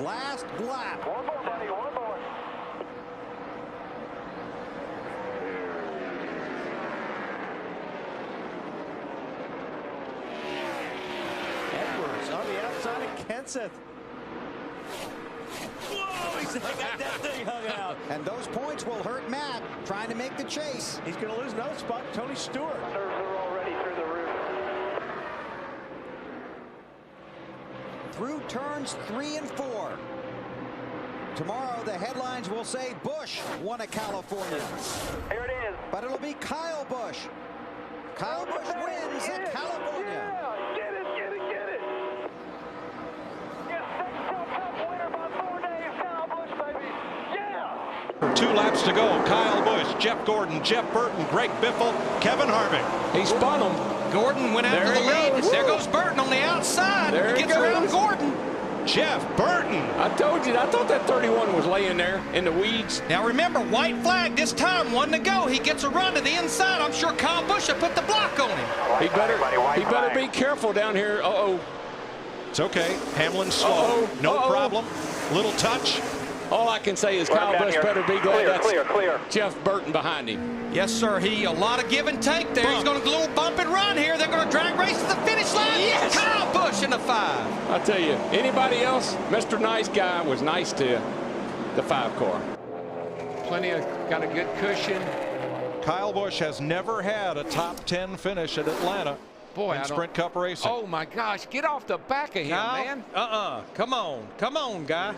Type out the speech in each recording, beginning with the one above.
Last lap. One more, buddy, one more. Edwards on the outside of Kenseth. Whoa, he's got that thing hung out. And those points will hurt Matt trying to make the chase. He's going to lose another spot to Tony Stewart. Nerves are already through the roof. Through turns 3 and 4. Tomorrow the headlines will say Busch won at California. Here it is. But it'll be Kyle Busch. Kyle Busch wins at California. Yeah, get it, get it, get it. Yes, second Cup winner by 4 days, Kyle Busch, baby. Yeah. 2 laps to go. Kyle Busch, Jeff Gordon, Jeff Burton, Greg Biffle, Kevin Harvick. He spun him. Gordon went out to the lead. There goes Burton on the outside. He gets around Gordon. Jeff Burton. I told you, I thought that 31 was laying there in the weeds. Now remember, white flag this time, 1 to go. He gets a run to the inside. I'm sure Kyle Busch will put the block on him. He better be careful down here. Uh-oh. It's okay. Hamlin's slow. No problem. Little touch. All I can say is Kyle Busch better be glad that's Clear. Jeff Burton behind him. Yes, sir. A lot of give and take there. He's going to little bump and run here. They're going to drag race to the finish line. Yes! Kyle Busch in the 5. I tell you, anybody else, Mr. Nice Guy was nice to the 5 car. Got a good cushion. Kyle Busch has never had a top 10 finish at Atlanta. Boy, in Sprint Cup racing. Oh my gosh, get off the back of him, man. Come on, guy.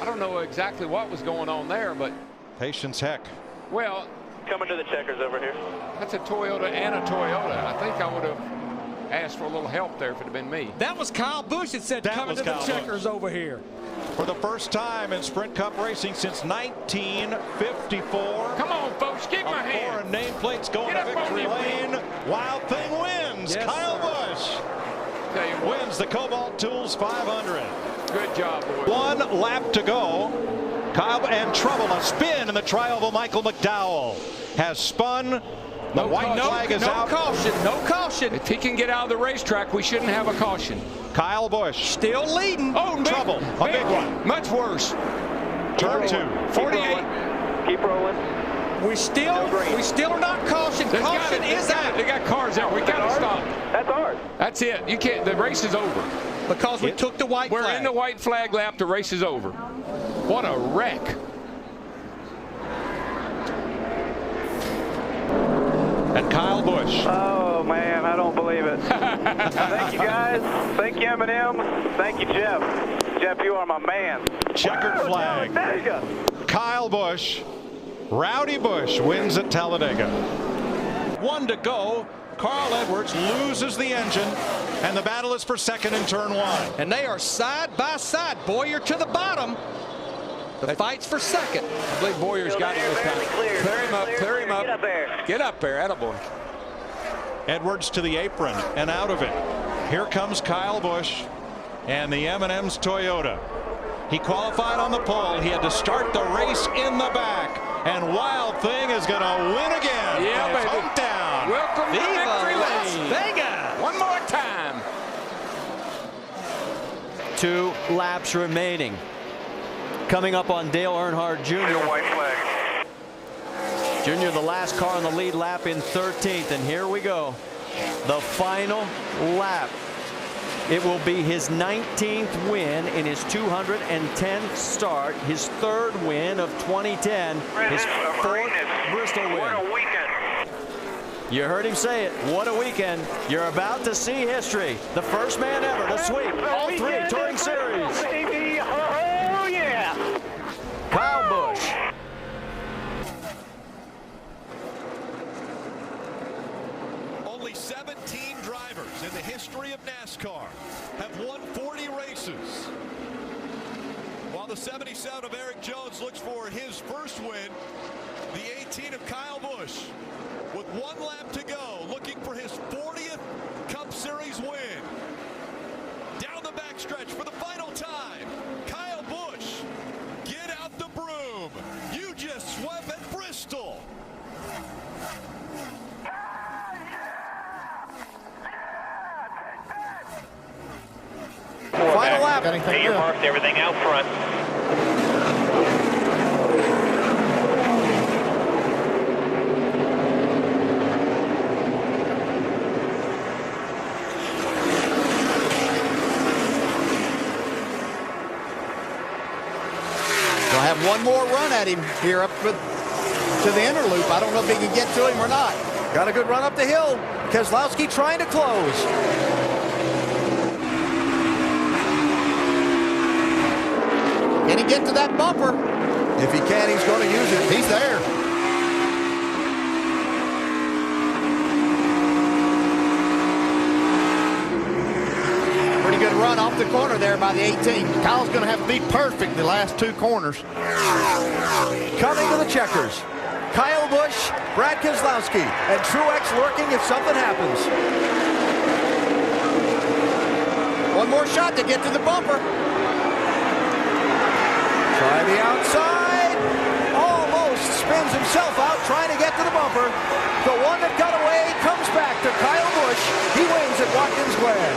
I don't know exactly what was going on there, but Patience heck. well, Coming to the checkers over here. that's a Toyota and a Toyota. I think I would have asked for a little help there if it had been me. That was Kyle Busch that said, coming to the checkers over here. For the first time in Sprint Cup racing since 1954. Come on, folks, give my hand. Foreign nameplates going to victory lane. Wild Thing wins. Yes, Kyle sir. Busch Tell you what, wins the Cobalt Tools 500. good job, boys. 1 lap to go. Kyle and trouble. A spin in the Trioval. Michael McDowell has spun. The white flag is out. No caution. If he can get out of the racetrack, we shouldn't have a caution. Kyle Busch. Still leading. Oh, Trouble. A big one. Much worse. Turn 2. 48. Keep rolling. We still are not cautioned. Caution is out. They got cars out. We got to stop. That's ours. That's it. You can't. The race is over. Because we took the white flag. We're in the white flag lap. The race is over. What a wreck. And Kyle Busch. Oh, man, I don't believe it. Thank you, guys. Thank you, Eminem. Thank you, Jeff. Jeff, you are my man. Checkered flag. Talladega. Kyle Busch. Rowdy Busch wins at Talladega. 1 to go. Carl Edwards loses the engine, and the battle is for second in turn 1. And they are side by side. Bowyer to the bottom. The fight's for second. I believe Boyer's got it this time. Clear him up. Clear him up. Get up there. Get up there. Attaboy. Edwards to the apron and out of it. Here comes Kyle Busch and the M&M's Toyota. He qualified on the pole. He had to start the race in the back. And Wild Thing is going to win again. Yeah, baby. hometown. Welcome to victory lane. Vegas. One more time. 2 laps remaining. Coming up on Dale Earnhardt Jr. White flag. Jr., the last car on the lead lap in 13th. And here we go. The final lap. It will be his 19th win in his 210th start, his 3rd win of 2010, his 4th Bristol win. What a weekend. You heard him say it. What a weekend. You're about to see history. The first man ever to sweep all 3 Touring Series. Baby. Oh, yeah. Kyle Busch. Only 17 drivers in the history of NASCAR have won 40 races. While the 77 of Eric Jones looks for his first win, the 18 of Kyle Busch, with 1 lap to go, looking for his 40th Cup Series win. Down the backstretch for the final time, Kyle Busch, get out the broom. You just swept at Bristol. Final lap. anything. You marked everything out front. They'll have one more run at him here up to the inner loop. I don't know if he can get to him or not. Got a good run up the hill. Keselowski trying to close. Can he get to that bumper? If he can, he's going to use it. He's there. Pretty good run off the corner there by the 18. Kyle's going to have to be perfect the last two corners. Coming to the checkers. Kyle Busch, Brad Keselowski, and Truex lurking if something happens. One more shot to get to the bumper. Try the outside. Almost spins himself out trying to get to the bumper. The one that got away comes back to Kyle Busch. He wins at Watkins Glen.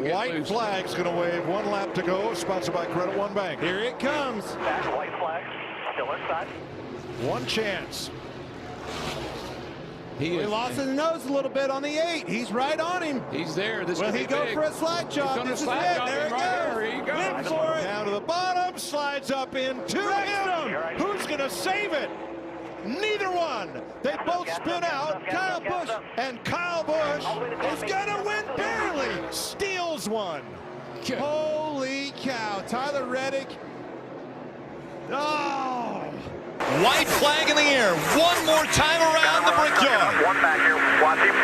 White flag's going to wave. 1 lap to go. Sponsored by Credit One Bank. Here it comes. Back white flag. Still inside. One chance. He lost his nose a little bit on the 8. He's right on him. He's there. This Will he go for a slide job? This is it. There it goes. There you go. Went for it. Down to the bottom. Slides up into him. Who's going to save it? Neither one. They both spin out. Kyle Busch. And Kyle Busch is going to win barely. Steals one. Holy cow. Tyler Reddick. Oh. White flag in the air. One more time around the Brickyard. One back here. Watch him.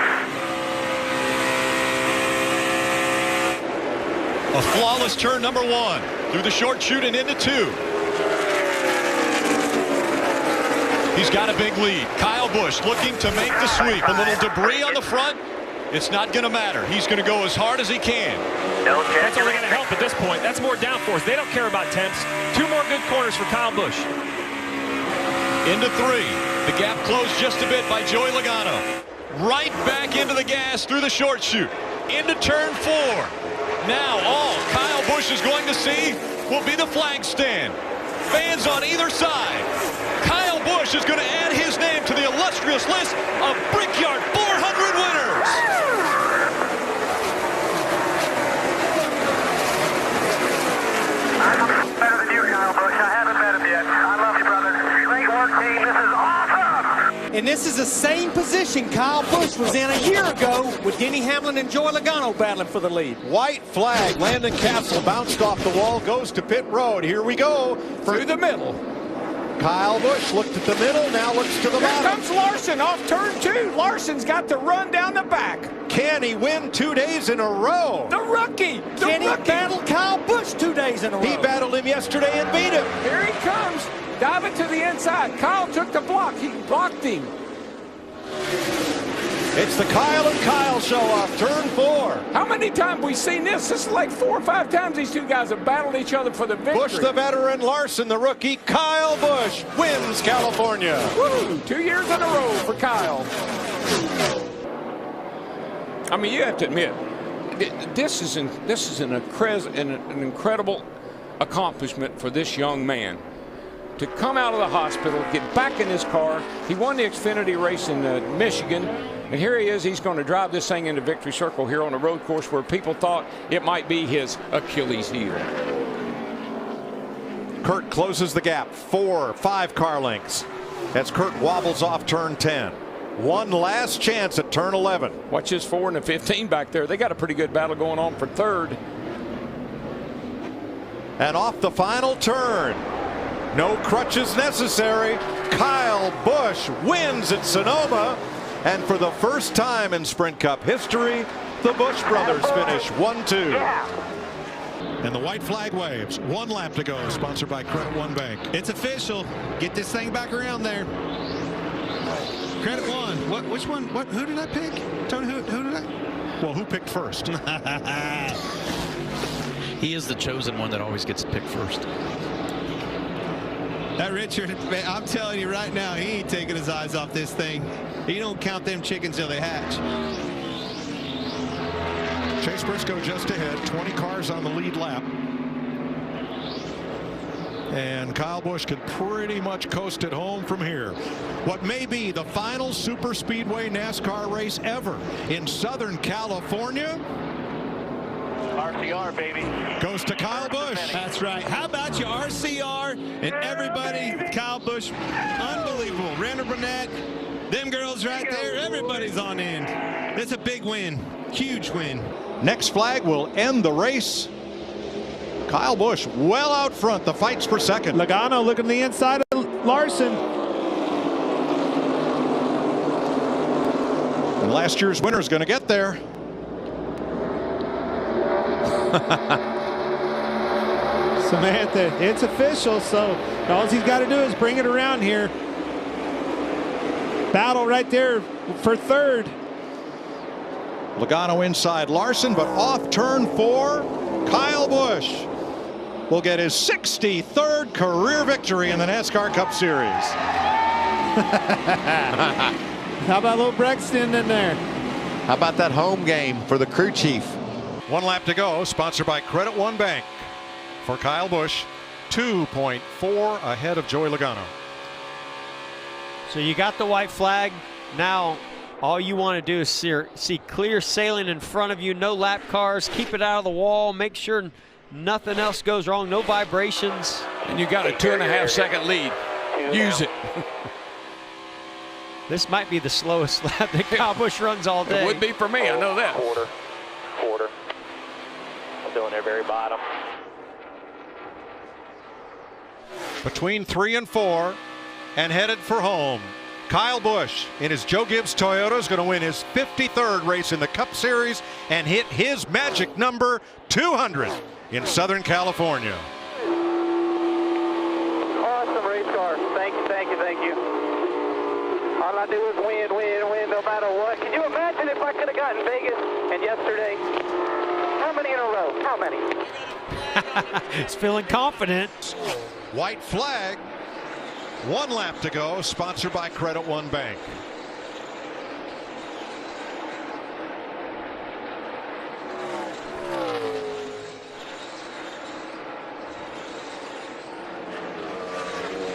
A flawless turn number 1 through the short chute and into 2. He's got a big lead. Kyle Busch looking to make the sweep. A little debris on the front. It's not going to matter. He's going to go as hard as he can. That's only going to help at this point. That's more downforce. They don't care about temps. 2 more good corners for Kyle Busch. Into 3. The gap closed just a bit by Joey Logano. Right back into the gas through the short chute. Into turn 4. Now all Kyle Busch is going to see will be the flag stand. Fans on either side. Kyle Busch is going to add his name to the illustrious list of Brickyard 400 winners. I'm better than you, Kyle Busch. I haven't met him yet. I love you, brother. Great work, team. This is awesome. And this is the same position Kyle Busch was in a year ago with Denny Hamlin and Joey Logano battling for the lead. White flag. Landon Castle bounced off the wall, goes to pit road. Here we go. Through the middle. Kyle Busch looked at the middle, now looks to the bottom. Here comes Larson off turn 2. Larson's got to run down the back. Can he win 2 days in a row? The rookie. Can he battle Kyle Busch 2 days in a row? He battled him yesterday and beat him. Here he comes. Diving to the inside. Kyle took the block. He blocked him. It's the Kyle and Kyle show off turn 4. How many times have we seen this? This is like 4 or 5 times these two guys have battled each other for the victory. Busch the veteran, Larson the rookie. Kyle Busch wins California. Woo! 2 years in a row for Kyle. I mean, you have to admit, this is an incredible accomplishment for this young man. To come out of the hospital, get back in his car. He won the Xfinity race in Michigan, and here he is. He's going to drive this thing into victory circle here on a road course where people thought it might be his Achilles heel. Kurt closes the gap, 4-5 car lengths as Kurt wobbles off turn 10. One last chance at turn 11. Watch his 4 and the 15 back there. They got a pretty good battle going on for third. And off the final turn. No crutches necessary. Kyle Busch wins at Sonoma. And for the first time in Sprint Cup history, the Busch brothers finish 1-2. And the white flag waves. 1 lap to go. Sponsored by Credit One Bank. It's official. Get this thing back around there. Credit One. Which one? Who did I pick? Tony, who did I? Well, who picked first? He is the chosen one that always gets picked first. That Richard, man, I'm telling you right now, he ain't taking his eyes off this thing. He don't count them chickens till they hatch. Chase Briscoe just ahead, 20 cars on the lead lap. And Kyle Busch can pretty much coast it home from here. What may be the final super speedway NASCAR race ever in Southern California. RCR, baby. Goes to Kyle Busch. That's right. How about you, RCR and everybody? Kyle Busch, unbelievable. Randall Burnett, them girls right there, everybody's on end. That's a big win, huge win. Next flag will end the race. Kyle Busch well out front. The fight's for second. Logano looking to the inside of Larson. And last year's winner is going to get there. Samantha, it's official, so all he's got to do is bring it around here. Battle right there for third. Logano inside Larson, but off turn 4. Kyle Busch will get his 63rd career victory in the NASCAR Cup Series. How about little Brexton in there? How about that home game for the crew chief? 1 lap to go, sponsored by Credit One Bank. For Kyle Busch, 2.4 ahead of Joey Logano. So you got the white flag. Now all you want to do is see clear sailing in front of you, no lap cars, keep it out of the wall, make sure nothing else goes wrong, no vibrations. And you got a 2.5 second lead. Use it. This might be the slowest lap that Kyle Busch runs all day. It would be for me, I know that. Quarter. Still in their very bottom. Between 3 and 4 and headed for home. Kyle Busch in his Joe Gibbs Toyota is going to win his 53rd race in the Cup Series and hit his magic number 200 in Southern California. Awesome race car. Thank you. All I do is win no matter what. Can you imagine if I could have gotten Vegas and yesterday? How many in a row? How many? He's feeling confident. White flag. 1 lap to go, sponsored by Credit One Bank.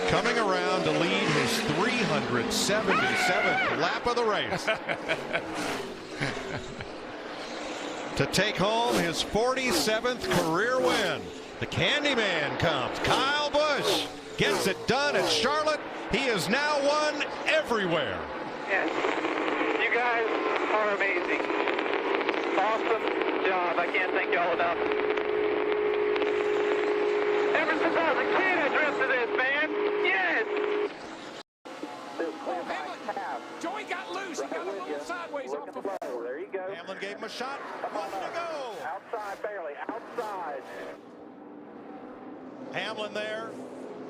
Coming around to lead his 377th lap of the race. To take home his 47th career win. The Candyman comes. Kyle Busch gets it done at Charlotte. He is now won everywhere. Yes. You guys are amazing. Awesome job. I can't thank y'all enough. Ever since I was a kid, I dreamt of this, man. Yes. Joey got loose. He got a little sideways off the floor. There you go. Hamlin gave him a shot. 1 to go. Outside, barely. Outside. Hamlin there.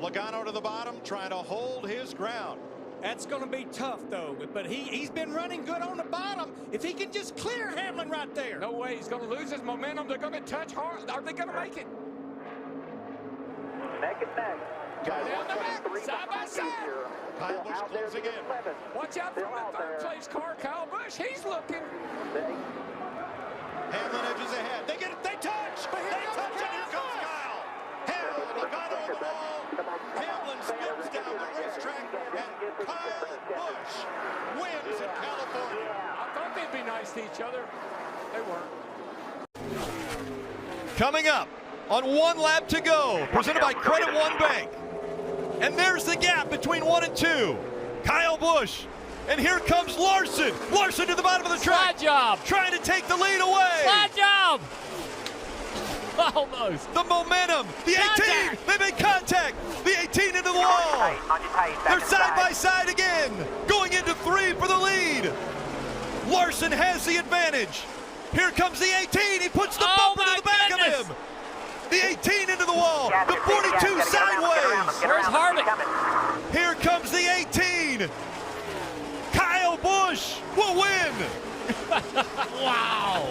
Logano to the bottom, trying to hold his ground. That's going to be tough, though. But he's been running good on the bottom. If he can just clear Hamlin right there. No way. He's going to lose his momentum. They're going to touch hard. Are they going to make it? Neck and neck. Down the back, side by side. Kyle Busch closing in. Watch out for the third place car, Kyle Busch. He's looking. Hamlin edges ahead. They get it. They touch. They touch, and here comes Kyle. Hamlin, Logano on the wall. Hamlin spins down the racetrack, and Kyle Busch wins in California. I thought they'd be nice to each other. They weren't. Coming up on 1 lap to go, presented by Credit One Bank. And there's the gap between 1 and 2. Kyle Busch. And here comes Larson. Larson to the bottom of the track. Slide job. Trying to take the lead away. Slide job. Almost. The momentum. The 18. They make contact. The 18 into the wall. They're side by side again. Going into 3 for the lead. Larson has the advantage. Here comes the 18. He puts the bumper to the back of him. The 18 into the wall. The 42 sideways. Where's Harvick? Here comes the 18. Kyle Busch will win. Wow.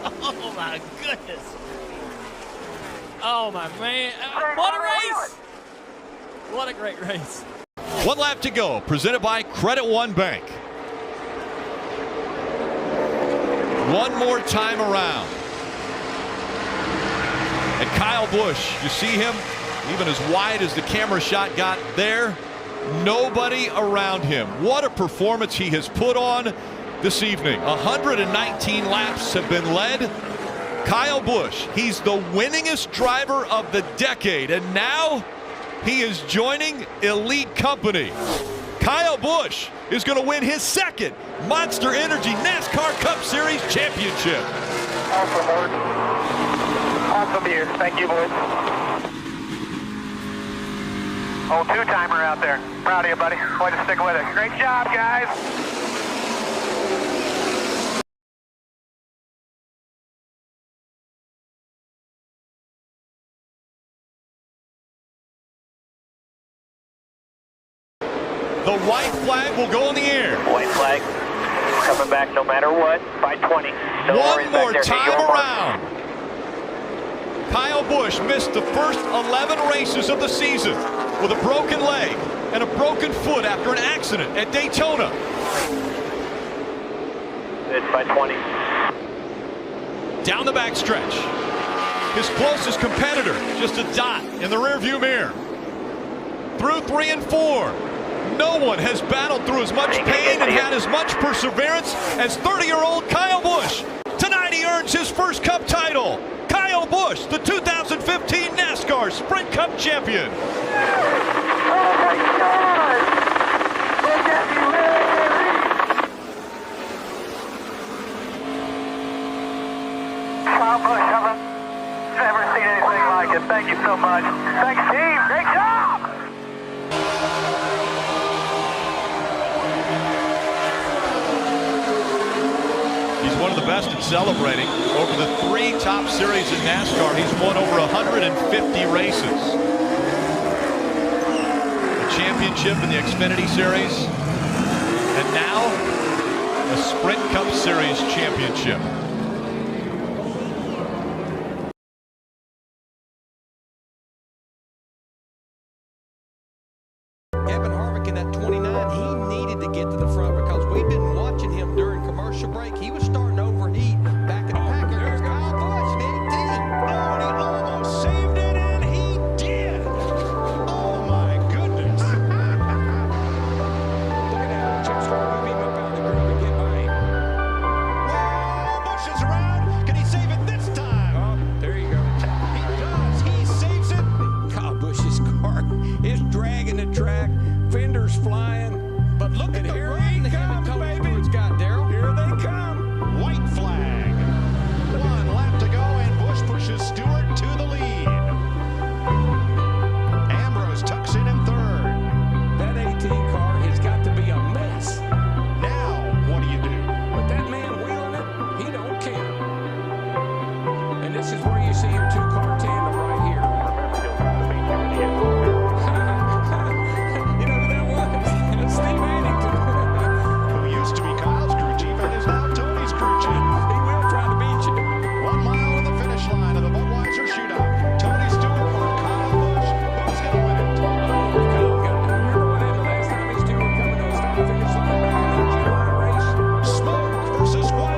Oh, my goodness. Oh, my man. What a race. What a great race. 1 lap to go, presented by Credit One Bank. One more time around. And Kyle Busch, you see him even as wide as the camera shot got there. Nobody around him. What a performance he has put on this evening. 119 laps have been led. Kyle Busch, he's the winningest driver of the decade, and now he is joining elite company. Kyle Busch is going to win his second Monster Energy NASCAR Cup Series championship. Awesome, boys. Awesome year. Thank you, boys. Oh, two-timer out there. Proud of you, buddy. Way to stick with it. Great job, guys. The white flag will go in the air. White flag. Coming back no matter what. By 20. No One more time around. Kyle Busch missed the first 11 races of the season with a broken leg and a broken foot after an accident at Daytona. It's by 20. Down the backstretch. His closest competitor, just a dot in the rearview mirror. Through 3 and 4. No one has battled through as much pain and had as much perseverance as 30-year-old Kyle Busch. Tonight he earns his first Cup title. Kyle Busch, the 2015 NASCAR Sprint Cup champion. Oh my God! Look at me, Kyle Busch, I've never seen anything like it. Thank you so much. Thanks, team. Great job! He's one of the best at celebrating. Over the 3 top series in NASCAR, he's won over 150 races. A championship in the Xfinity Series, and now a Sprint Cup Series championship. Kevin Harvick in that 29, he needed to get to the front because we've been watching him during commercial break. He was starting to overheat back in the pack. There's Kyle Busch, the 18. Oh, and he almost saved it, and he did. Oh, my goodness. Look at that. Chip's trying to move him up out of the groove and get by him. Whoa, Busch is around. Can he save it this time? Oh, there you go. He does. He saves it. Kyle Busch's car is dragging the track. Fenders flying. But look at the run him baby. It's got Darryl. Here they come. White flag. 1 lap to go, and Busch pushes Stewart to the lead. Ambrose tucks in 3rd. That 18 car has got to be a mess. Now, what do you do? But that man wheeling it, he don't care. And this is where you see a 2-car tandem right here. Versus White.